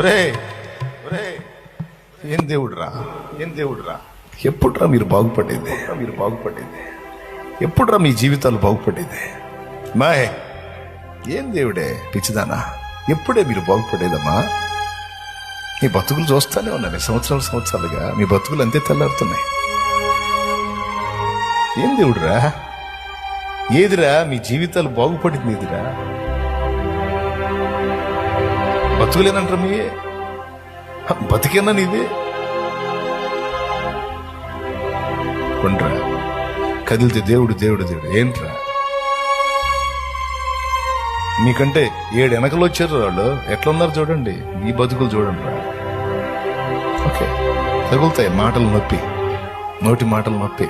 ఒరే ఒరే, ఏం దేవుడురా, ఏం దేవుడురా, ఎప్పుడురా మీరు బాగుపడేది, మీరు బాగుపడేది ఎప్పుడురా, మీ జీవితాలు బాగుపడేది? మాయ్ ఏం దేవుడే పిచ్చిదానా, ఎప్పుడే మీరు బాగుపడేదమ్మా? మీ బతుకులు చూస్తానే ఉన్నాను సంవత్సరాలుగా, మీ బతుకులు అంతే తెల్లారుతున్నాయి. ఏం దేవుడురా, ఏదిరా మీ జీవితాలు బాగుపడింది? ఏదిరా బతుకులేనంటారా? మీ బతికేనా నీదే? కొండ్రా కదిలితే దేవుడు దేవుడు దేవుడు ఏంట్రా? మీకంటే 7 వెనకలు వచ్చారు వాళ్ళు, ఎట్లున్నారు చూడండి. మీ బతుకులు చూడండి రా. ఓకే, తగులుతాయి మాటలు నొప్పి, నోటి మాటలు నొప్పి.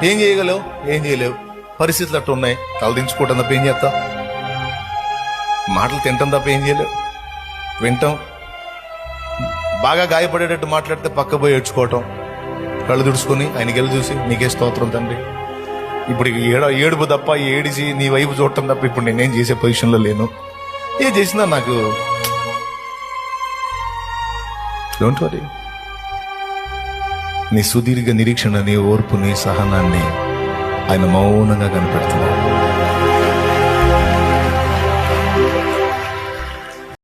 ఏం చేయగలవు? ఏం చేయలేవు. పరిస్థితులు అట్టు ఉన్నాయి. తలదించుకోవటం తప్ప ఏం చేస్తావు? మాటలు తింటాం తప్ప ఏం చేయలేవు. వింటాం, బాగా గాయపడేటట్టు మాట్లాడితే పక్క పోయి ఏడ్చుకోవటం, కళ్ళు తుడుచుకొని ఆయనకి వెళ్ళి చూసి నీకే స్తోత్రం తండ్రి. ఇప్పుడు ఏడుపు తప్ప, ఏడిచి నీ వైపు చూడటం తప్ప ఇప్పుడు నేనేం చేసే పొజిషన్లో లేను. ఏం చేసినా నాకు డోంట్ వరీ. నీ సుదీర్ఘ నిరీక్షణ, నీ ఓర్పుని, సహనాన్ని ఆయన మౌనంగా కనిపెడుతున్నాడు.